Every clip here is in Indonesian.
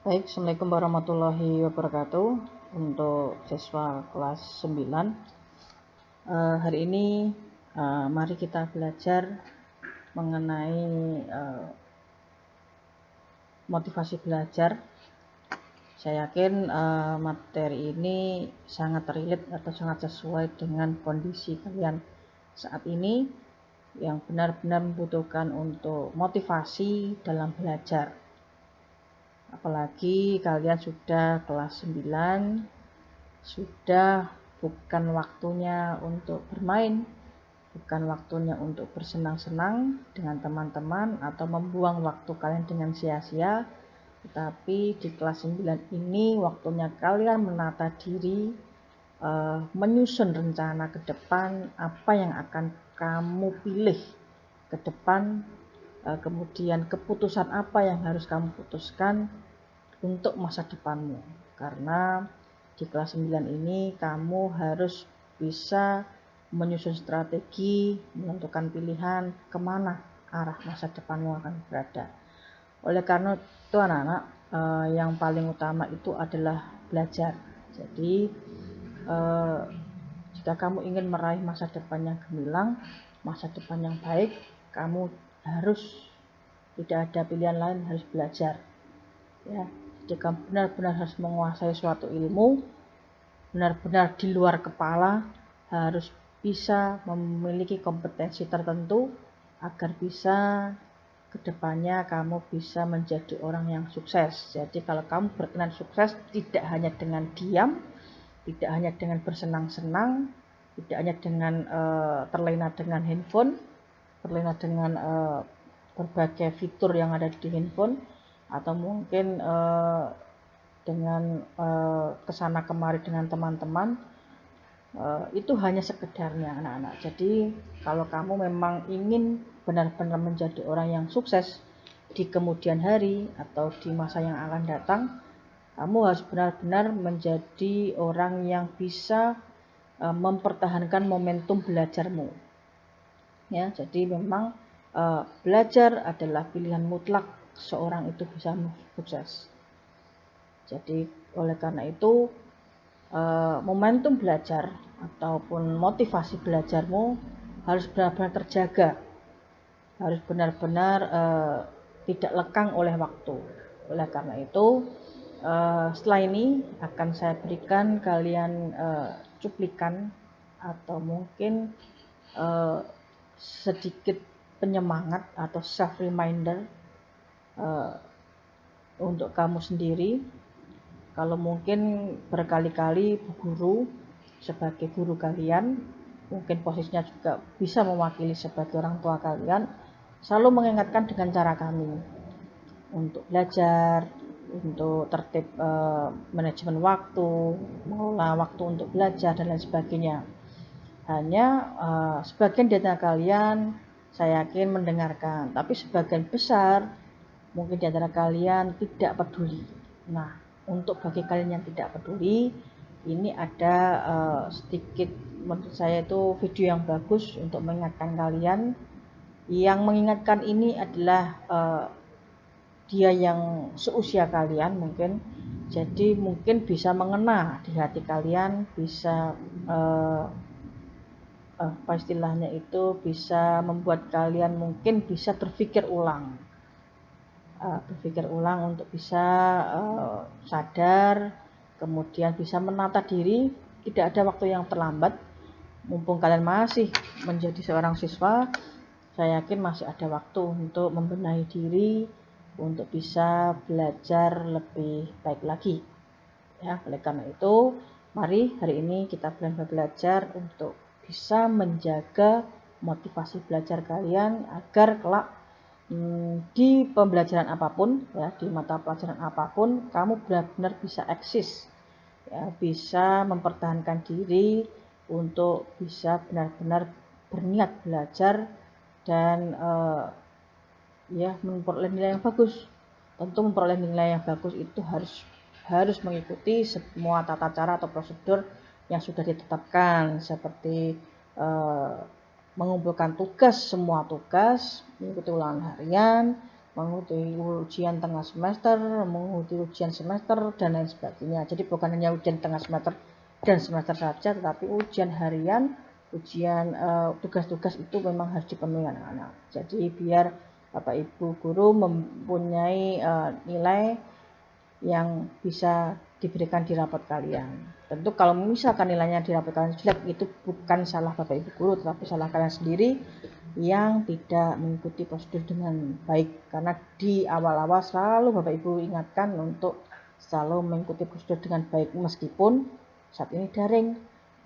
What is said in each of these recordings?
Baik, Assalamualaikum warahmatullahi wabarakatuh. Untuk siswa kelas 9, hari ini mari kita belajar mengenai motivasi belajar. Saya yakin materi ini sangat relate atau sangat sesuai dengan kondisi kalian saat ini yang benar-benar membutuhkan untuk motivasi dalam belajar. Apalagi kalian sudah kelas 9, sudah bukan waktunya untuk bermain, bukan waktunya untuk bersenang-senang dengan teman-teman atau membuang waktu kalian dengan sia-sia, tetapi di kelas 9 ini waktunya kalian menata diri, menyusun rencana ke depan apa yang akan kamu pilih ke depan, kemudian keputusan apa yang harus kamu putuskan untuk masa depanmu. Karena di kelas 9 ini kamu harus bisa menyusun strategi, menentukan pilihan kemana arah masa depanmu akan berada. Oleh karena itu anak-anak, yang paling utama itu adalah belajar. Jadi jika kamu ingin meraih masa depan yang gemilang, masa depan yang baik, kamu harus tidak ada pilihan lain, harus belajar. Ya, jadi kamu benar-benar harus menguasai suatu ilmu, benar-benar di luar kepala, harus bisa memiliki kompetensi tertentu agar bisa kedepannya kamu bisa menjadi orang yang sukses. Jadi kalau kamu berkenan sukses, tidak hanya dengan diam, tidak hanya dengan bersenang-senang, tidak hanya dengan terlena dengan handphone, terlena dengan berbagai fitur yang ada di handphone, atau mungkin dengan kesana kemari dengan teman-teman, itu hanya sekedarnya anak-anak. Jadi kalau kamu memang ingin benar-benar menjadi orang yang sukses di kemudian hari atau di masa yang akan datang, kamu harus benar-benar menjadi orang yang bisa mempertahankan momentum belajarmu. Ya, jadi memang belajar adalah pilihan mutlak seorang itu bisa sukses. Jadi oleh karena itu momentum belajar ataupun motivasi belajarmu harus benar-benar terjaga, harus benar-benar tidak lekang oleh waktu. Oleh karena itu setelah ini akan saya berikan kalian cuplikan atau mungkin sedikit penyemangat atau self reminder untuk kamu sendiri. Kalau mungkin berkali-kali Bu Guru sebagai guru kalian, mungkin posisinya juga bisa mewakili sebagai orang tua kalian, selalu mengingatkan dengan cara kami untuk belajar, untuk tertib manajemen waktu, mengelola waktu untuk belajar dan lain sebagainya. Hanya sebagian di antara kalian saya yakin mendengarkan, tapi sebagian besar mungkin di antara kalian tidak peduli. Nah, untuk bagi kalian yang tidak peduli, ini ada sedikit menurut saya itu video yang bagus untuk mengingatkan kalian. Yang mengingatkan ini adalah dia yang seusia kalian mungkin, jadi mungkin bisa mengena di hati kalian, bisa apa istilahnya itu, bisa membuat kalian mungkin bisa berpikir ulang untuk bisa sadar, kemudian bisa menata diri. Tidak ada waktu yang terlambat, mumpung kalian masih menjadi seorang siswa, saya yakin masih ada waktu untuk membenahi diri, untuk bisa belajar lebih baik lagi. Ya, oleh karena itu, mari hari ini kita belajar untuk bisa menjaga motivasi belajar kalian agar kelak di pembelajaran apapun, ya, di mata pelajaran apapun, kamu benar-benar bisa eksis, ya, bisa mempertahankan diri untuk bisa benar-benar berniat belajar dan ya memperoleh nilai yang bagus. Tentu memperoleh nilai yang bagus itu harus mengikuti semua tata cara atau prosedur yang sudah ditetapkan, seperti mengumpulkan tugas, semua tugas, mengikuti ulangan harian, mengikuti ujian tengah semester, mengikuti ujian semester, dan lain sebagainya. Jadi bukan hanya ujian tengah semester dan semester saja, tetapi ujian harian, ujian tugas-tugas itu memang harus dipenuhi anak-anak. Jadi biar Bapak Ibu guru mempunyai nilai yang bisa diberikan di rapot kalian. Tentu kalau misalkan nilainya di rapot kalian jelek, itu bukan salah Bapak Ibu guru, tetapi salah kalian sendiri yang tidak mengikuti prosedur dengan baik. Karena di awal-awal selalu Bapak Ibu ingatkan untuk selalu mengikuti prosedur dengan baik, meskipun saat ini daring,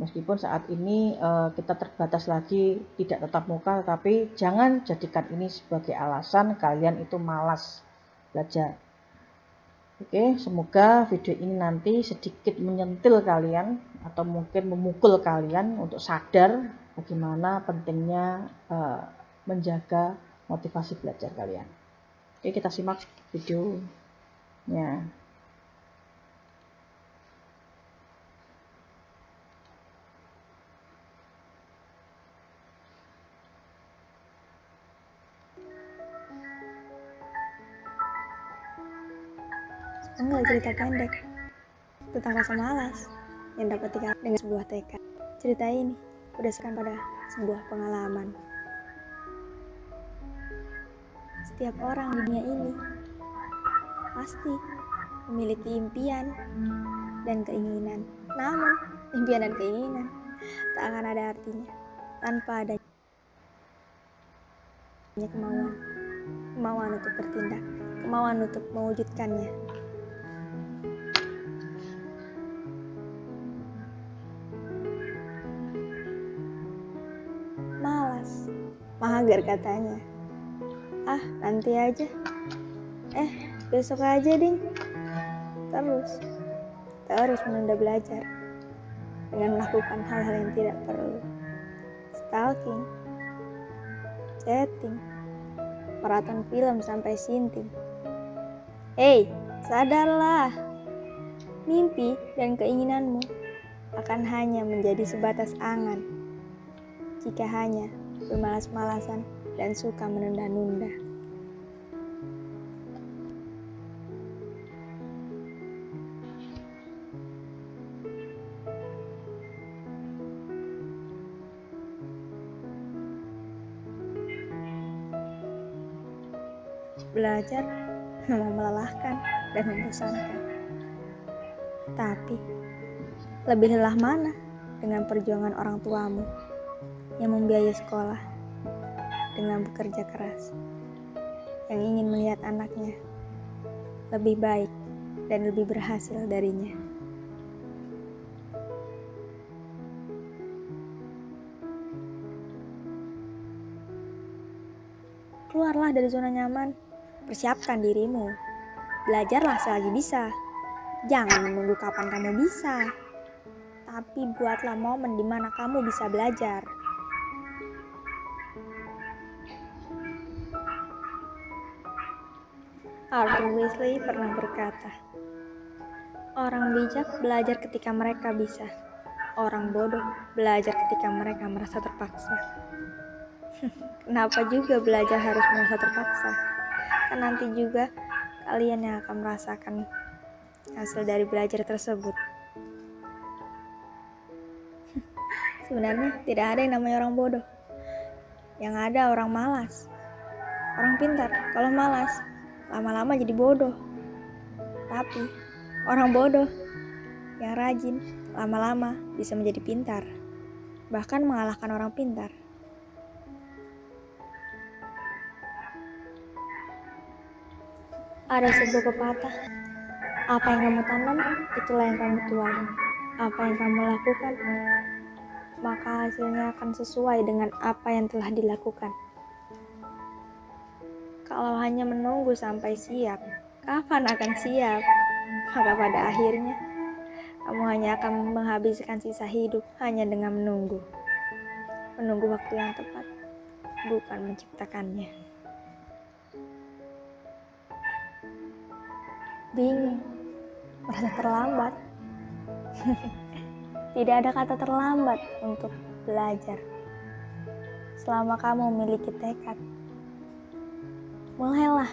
meskipun saat ini kita terbatas lagi tidak tatap muka, tetapi jangan jadikan ini sebagai alasan kalian itu malas belajar. Oke, semoga video ini nanti sedikit menyentil kalian atau mungkin memukul kalian untuk sadar bagaimana pentingnya menjaga motivasi belajar kalian. Oke, kita simak videonya. Enggak, cerita pendek tentang rasa malas yang dapat dikalahkan dengan sebuah tekad. Cerita ini berdasarkan pada sebuah pengalaman. Setiap orang di dunia ini pasti memiliki impian dan keinginan. Namun, impian dan keinginan tak akan ada artinya tanpa adanya kemauan untuk bertindak, kemauan untuk mewujudkannya. Malas, mager katanya. Nanti aja. Besok aja ding. Terus menunda belajar dengan melakukan hal-hal yang tidak perlu. Stalking, chatting, maraton film sampai sinting. Hei, sadarlah. Mimpi dan keinginanmu akan hanya menjadi sebatas angan jika hanya bermalas-malasan dan suka menunda-nunda. Belajar memang melelahkan dan membosankan. Tapi, lebih lelah mana dengan perjuangan orang tuamu yang membiayai sekolah dengan bekerja keras, yang ingin melihat anaknya lebih baik dan lebih berhasil darinya. Keluarlah dari zona nyaman, persiapkan dirimu, belajarlah selagi bisa. Jangan menunggu kapan kamu bisa, tapi buatlah momen di mana kamu bisa belajar. Arthur Weasley pernah berkata, orang bijak belajar ketika mereka bisa. Orang bodoh belajar ketika mereka merasa terpaksa. Kenapa juga belajar harus merasa terpaksa? Kan nanti juga kalian yang akan merasakan hasil dari belajar tersebut. Sebenarnya tidak ada yang namanya orang bodoh. Yang ada orang malas. Orang pintar kalau malas lama-lama jadi bodoh. Tapi orang bodoh yang rajin lama-lama bisa menjadi pintar, bahkan mengalahkan orang pintar. Ada sebuah pepatah, apa yang kamu tanam, itulah yang kamu tuai. Apa yang kamu lakukan, maka hasilnya akan sesuai dengan apa yang telah dilakukan. Kalau hanya menunggu sampai siap, kapan akan siap? Maka pada akhirnya, kamu hanya akan menghabiskan sisa hidup hanya dengan menunggu. Menunggu waktu yang tepat, bukan menciptakannya. Bingung, merasa terlambat. Tidak ada kata terlambat untuk belajar. Selama kamu memiliki tekad, mulailah.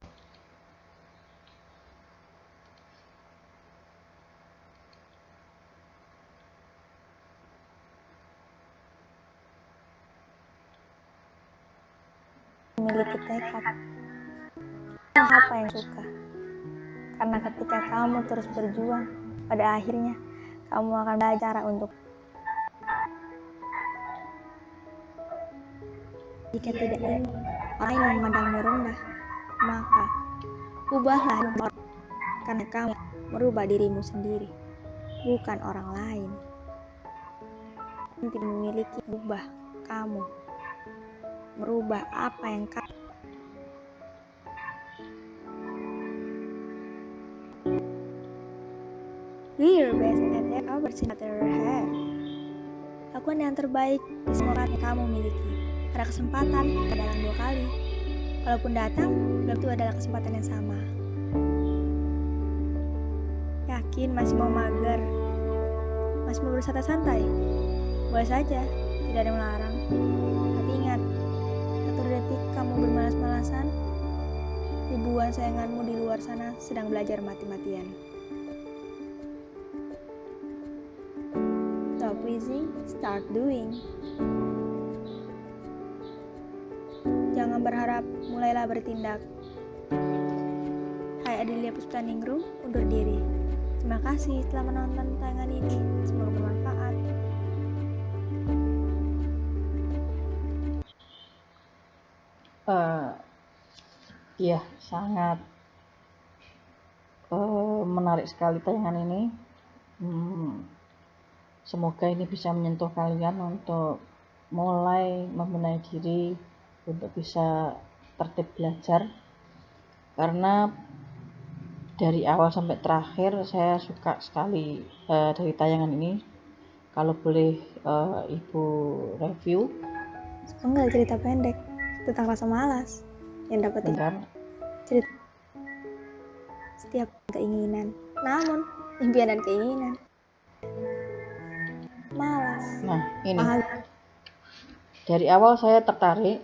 memiliki tekad. Apa yang suka? Karena ketika kamu terus berjuang, pada akhirnya kamu akan belajar untuk jika tidak ingin orang yang memandangmu rendah, maka ubahlah orang, karena kamu merubah dirimu sendiri, bukan orang lain. Tidak memiliki ubah kamu, merubah apa yang kamu. Do your best at every single have. Lakukan yang terbaik di semua yang kamu miliki. Ada kesempatan dalam 2 kali. Walaupun datang, belum tentu adalah kesempatan yang sama. Yakin masih mau mager? Masih mau bersantai-santai? Boleh saja, tidak ada yang melarang. Tapi ingat, 1 detik kamu bermalas-malasan, ribuan sayanganmu di luar sana sedang belajar mati-matian. Stop wishing, start doing. Jangan berharap, mulailah bertindak. Hai Adelia Puspaningrum, undur diri. Terima kasih telah menonton tayangan ini. Semoga bermanfaat. Iya, sangat menarik sekali tayangan ini. Semoga ini bisa menyentuh kalian untuk mulai membenahi diri, untuk bisa tertib belajar. Karena dari awal sampai terakhir saya suka sekali dari tayangan ini. Kalau boleh Ibu review. Enggak, cerita pendek tentang rasa malas yang dapat cerita setiap keinginan, namun impian dan keinginan malas. Nah, ini dari awal saya tertarik.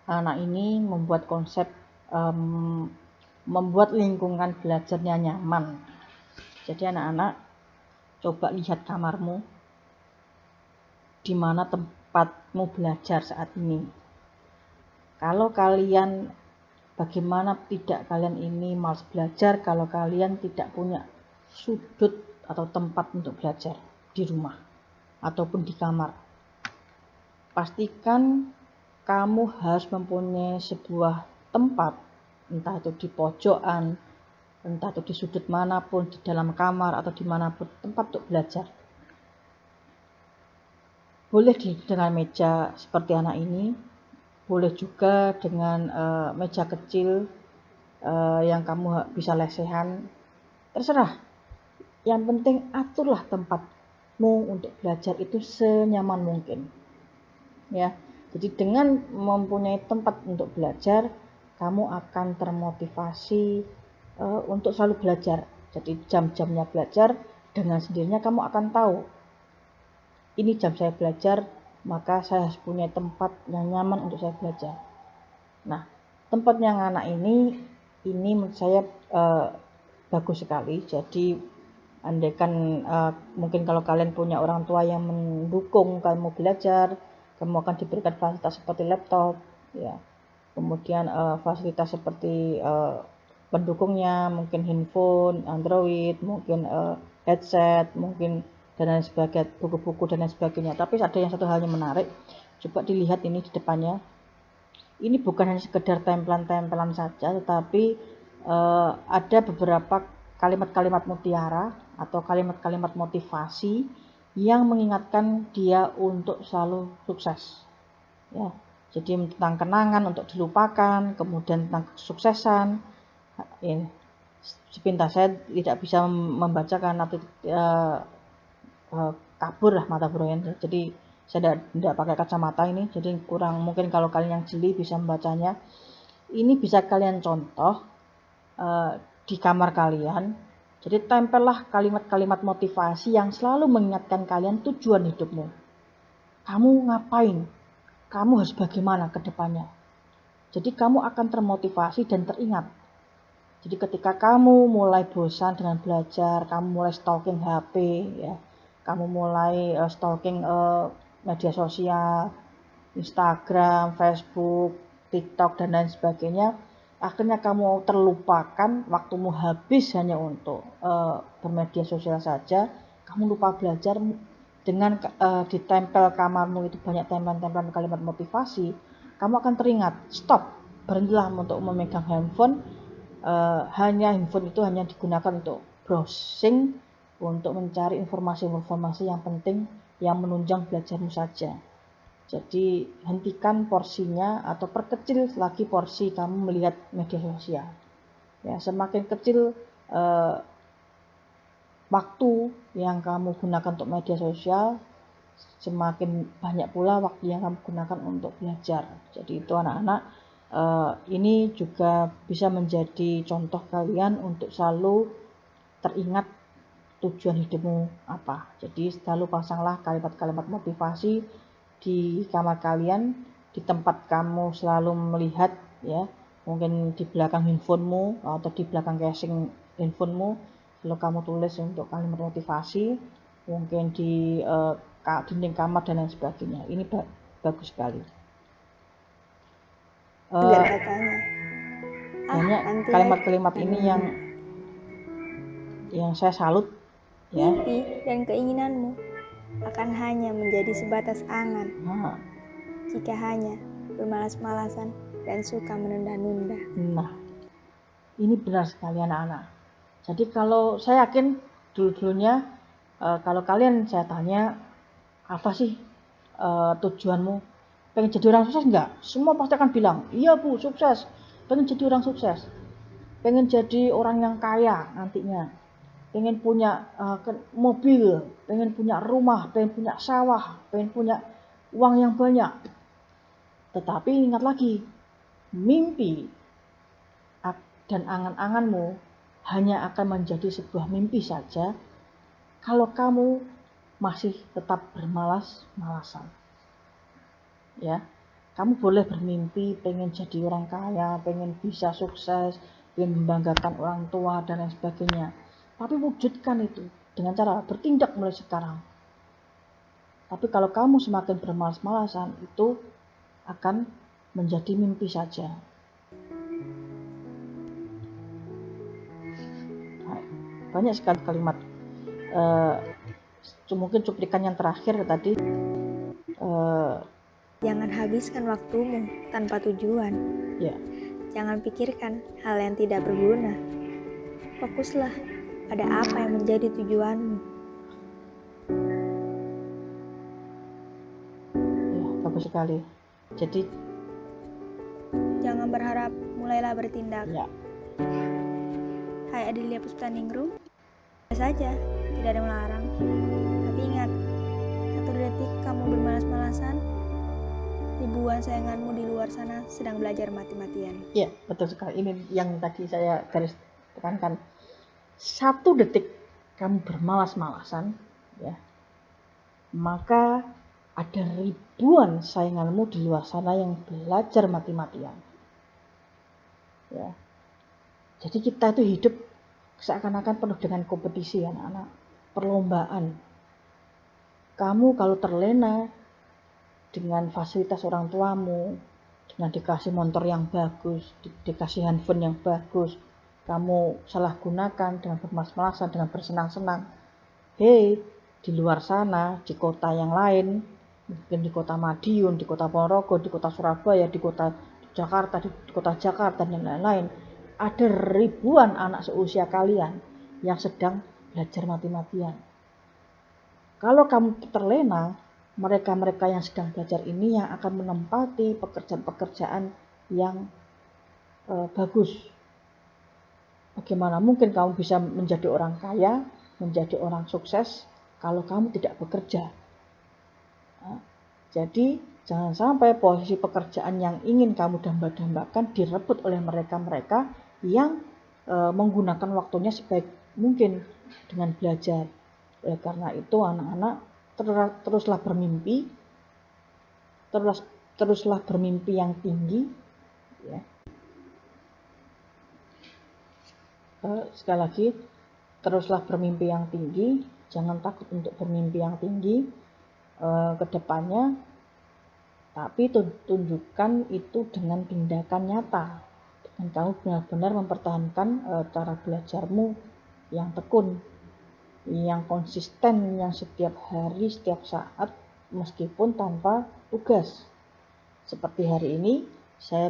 Anak ini membuat konsep membuat lingkungan belajarnya nyaman. Jadi anak-anak, coba lihat kamarmu, di mana tempatmu belajar saat ini. Kalau kalian, bagaimana tidak kalian ini malas belajar kalau kalian tidak punya sudut atau tempat untuk belajar di rumah ataupun di kamar. Pastikan kamu harus mempunyai sebuah tempat, entah itu di pojokan, entah itu di sudut manapun, di dalam kamar atau dimanapun, tempat untuk belajar. Boleh dengan meja seperti anak ini, boleh juga dengan meja kecil yang kamu bisa lesehan, terserah. Yang penting aturlah tempatmu untuk belajar itu senyaman mungkin. Ya, jadi dengan mempunyai tempat untuk belajar, kamu akan termotivasi untuk selalu belajar. Jadi jam-jamnya belajar, dengan sendirinya kamu akan tahu, ini jam saya belajar, maka saya harus punya tempat yang nyaman untuk saya belajar. Nah, tempat yang anak ini menurut saya bagus sekali. Jadi andaikan mungkin kalau kalian punya orang tua yang mendukung kamu belajar, kamu akan diberikan fasilitas seperti laptop, ya. Kemudian fasilitas seperti pendukungnya, mungkin handphone, Android, mungkin headset, mungkin dan lain sebagainya, buku-buku dan lain sebagainya. Tapi ada yang satu hal yang menarik, coba dilihat ini di depannya. Ini bukan hanya sekedar tempelan-tempelan saja, tetapi ada beberapa kalimat-kalimat mutiara atau kalimat-kalimat motivasi yang mengingatkan dia untuk selalu sukses. Ya, jadi tentang kenangan untuk dilupakan, kemudian tentang kesuksesan. Ini sepintas saya tidak bisa membacakan atau kabur lah mata bro. Jadi saya tidak pakai kacamata ini, jadi kurang, mungkin kalau kalian yang jeli bisa membacanya. Ini bisa kalian contoh di kamar kalian. Jadi tempellah kalimat-kalimat motivasi yang selalu mengingatkan kalian tujuan hidupmu. Kamu ngapain? Kamu harus bagaimana ke depannya? Jadi kamu akan termotivasi dan teringat. Jadi ketika kamu mulai bosan dengan belajar, kamu mulai stalking HP, ya, kamu mulai stalking media sosial, Instagram, Facebook, TikTok, dan lain sebagainya, akhirnya kamu terlupakan, waktumu habis hanya untuk bermedia sosial saja, kamu lupa belajar. Dengan ditempel kamarmu itu banyak tempelan-tempelan kalimat motivasi, kamu akan teringat, stop, berhentilah untuk memegang handphone. Handphone itu hanya digunakan untuk browsing, untuk mencari informasi-informasi yang penting yang menunjang belajarmu saja. Jadi hentikan porsinya atau perkecil lagi porsi kamu melihat media sosial. Ya, semakin kecil waktu yang kamu gunakan untuk media sosial, semakin banyak pula waktu yang kamu gunakan untuk belajar. Jadi itu anak-anak, ini juga bisa menjadi contoh kalian untuk selalu teringat tujuan hidupmu apa. Jadi selalu pasanglah kalimat-kalimat motivasi di kamar kalian, di tempat kamu selalu melihat, ya, mungkin di belakang handphonemu atau di belakang casing handphonemu, kalau kamu tulis untuk kalimat motivasi, mungkin di dinding kamar dan lain sebagainya. Ini bagus sekali. Agar katanya, Banyak nanti kalimat-kalimat ini yang saya salut, ya. mimpi dan keinginanmu akan hanya menjadi sebatas angan jika hanya bermalas-malasan dan suka menunda-nunda. Nah, ini benar sekali anak-anak. Jadi kalau saya yakin dulu-dulunya, kalau kalian saya tanya, apa sih tujuanmu? Pengen jadi orang sukses enggak? Semua pasti akan bilang, iya Bu, sukses. Pengen jadi orang sukses. Pengen jadi orang yang kaya nantinya. Pengen punya mobil, pengen punya rumah, pengen punya sawah, pengen punya uang yang banyak. Tetapi ingat lagi, mimpi dan angan-anganmu hanya akan menjadi sebuah mimpi saja kalau kamu masih tetap bermalas-malasan. Ya, kamu boleh bermimpi pengen jadi orang kaya, pengen bisa sukses, pengen membanggakan orang tua dan lain sebagainya. Tapi wujudkan itu dengan cara bertindak mulai sekarang. Tapi kalau kamu semakin bermalas-malasan, itu akan menjadi mimpi saja. Banyak sekali kalimat. Mungkin cuplikan yang terakhir tadi. Jangan habiskan waktumu tanpa tujuan. Ya. Jangan pikirkan hal yang tidak berguna. Fokuslah pada apa yang menjadi tujuanmu. Ya, bagus sekali. Jadi jangan berharap, mulailah bertindak. Ya. Hai Adelia Puspaningrum, saja, tidak ada yang melarang. Tapi ingat, 1 detik kamu bermalas-malasan, ribuan sayanganmu di luar sana sedang belajar mati-matian. Iya, betul sekali. Ini yang tadi saya garis tekankan. 1 detik kamu bermalas-malasan, ya, maka ada ribuan sayanganmu di luar sana yang belajar mati-matian. Ya. Jadi kita itu hidup seakan-akan penuh dengan kompetisi, anak-anak, perlombaan. Kamu kalau terlena dengan fasilitas orang tuamu, dengan dikasih motor yang bagus, dikasih handphone yang bagus, kamu salah gunakan dengan bermalas-malasan, dengan bersenang-senang. Hei, di luar sana, di kota yang lain, mungkin di kota Madiun, di kota Ponorogo, di kota Surabaya, di kota Jakarta, di kota Jakarta, dan lain-lain, ada ribuan anak seusia kalian yang sedang belajar mati-matian. Kalau kamu terlena, mereka-mereka yang sedang belajar ini yang akan menempati pekerjaan-pekerjaan yang bagus. Bagaimana mungkin kamu bisa menjadi orang kaya, menjadi orang sukses kalau kamu tidak bekerja? Jadi jangan sampai posisi pekerjaan yang ingin kamu damba-dambakan direbut oleh mereka-mereka yang menggunakan waktunya sebaik mungkin dengan belajar. Oleh karena itu anak-anak, teruslah bermimpi, teruslah bermimpi yang tinggi, ya. Sekali lagi, teruslah bermimpi yang tinggi, jangan takut untuk bermimpi yang tinggi. Kedepannya Tapi tunjukkan itu dengan tindakan nyata, dengan kamu benar-benar mempertahankan cara belajarmu yang tekun, yang konsisten, yang setiap hari, setiap saat, meskipun tanpa tugas. Seperti hari ini, saya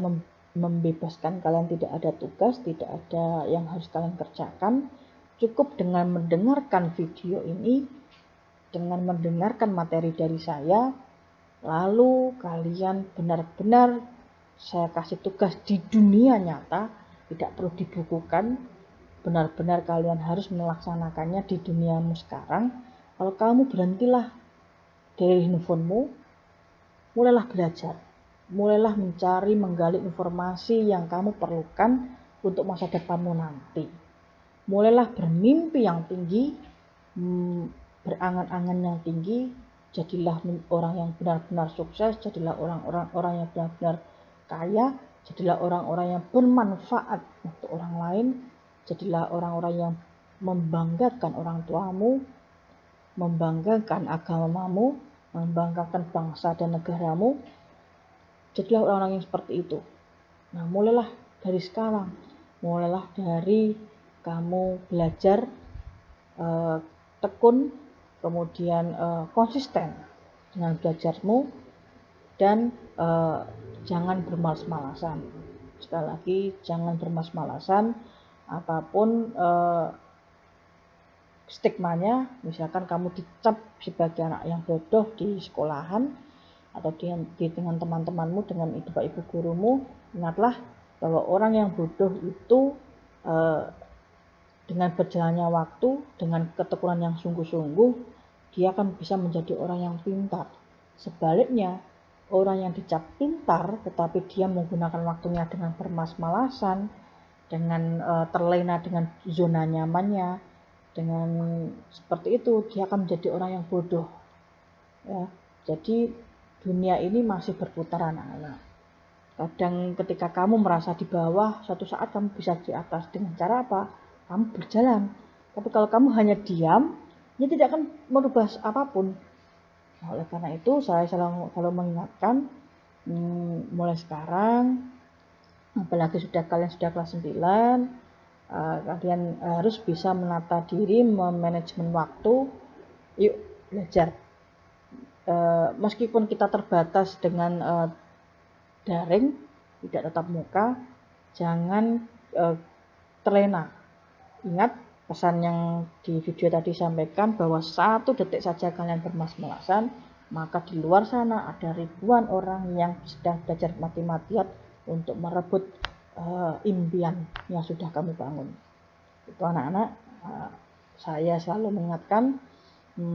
membebaskan kalian, tidak ada tugas, tidak ada yang harus kalian kerjakan. Cukup dengan mendengarkan video ini, dengan mendengarkan materi dari saya, lalu kalian benar-benar saya kasih tugas di dunia nyata, tidak perlu dibukukan, benar-benar kalian harus melaksanakannya di duniamu sekarang. Kalau kamu berhentilah dari handphonemu, mulailah belajar, mulailah mencari, menggali informasi yang kamu perlukan untuk masa depanmu nanti. Mulailah bermimpi yang tinggi, berangan-angan yang tinggi, jadilah orang yang benar-benar sukses, jadilah orang yang benar-benar kaya, jadilah orang-orang yang bermanfaat untuk orang lain, jadilah orang-orang yang membanggakan orang tuamu, membanggakan agamamu, membanggakan bangsa dan negaramu. Jadilah orang-orang yang seperti itu. Nah, mulailah dari sekarang, mulailah dari kamu belajar tekun, kemudian konsisten dengan belajarmu, dan jangan bermalas-malasan. Sekali lagi, jangan bermalas-malasan. Apapun stigmanya, misalkan kamu dicap sebagai anak yang bodoh di sekolahan atau dengan teman-temanmu, dengan bapak ibu gurumu, ingatlah bahwa orang yang bodoh itu dengan berjalannya waktu, dengan ketekunan yang sungguh-sungguh, dia akan bisa menjadi orang yang pintar. Sebaliknya, orang yang dicap pintar tetapi dia menggunakan waktunya dengan bermalas-malasan, dengan terlena dengan zona nyamannya, dengan seperti itu, dia akan menjadi orang yang bodoh. Ya, jadi dunia ini masih berputar, anak-anak. Kadang ketika kamu merasa di bawah, suatu saat kamu bisa di atas. Dengan cara apa? Kamu berjalan. Tapi kalau kamu hanya diam, ya tidak akan merubah apapun. Nah, oleh karena itu saya selalu mengingatkan, mulai sekarang, apalagi kalian sudah kelas 9, kalian harus bisa menata diri, memanajemen waktu. Yuk belajar. Meskipun kita terbatas dengan daring, tidak tatap muka, jangan terlena. Ingat pesan yang di video tadi sampaikan, bahwa 1 detik saja kalian bermalas-malasan, maka di luar sana ada ribuan orang yang sedang belajar mati-matian untuk merebut impian yang sudah kamu bangun. Itu, anak-anak, saya selalu mengingatkan,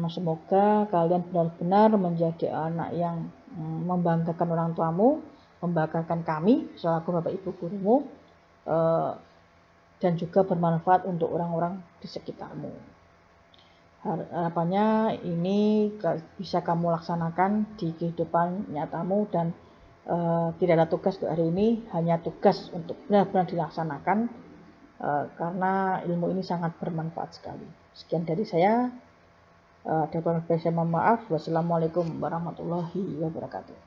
semoga kalian benar-benar menjadi anak yang membanggakan orang tuamu, membanggakan kami selaku bapak ibu gurumu, dan juga bermanfaat untuk orang-orang di sekitarmu. Harapannya ini bisa kamu laksanakan di kehidupan nyatamu, dan tidak ada tugas untuk hari ini, hanya tugas untuk benar-benar dilaksanakan, karena ilmu ini sangat bermanfaat sekali. Sekian dari saya. Ada kurang lebih saya mohon maaf. Wassalamualaikum warahmatullahi wabarakatuh.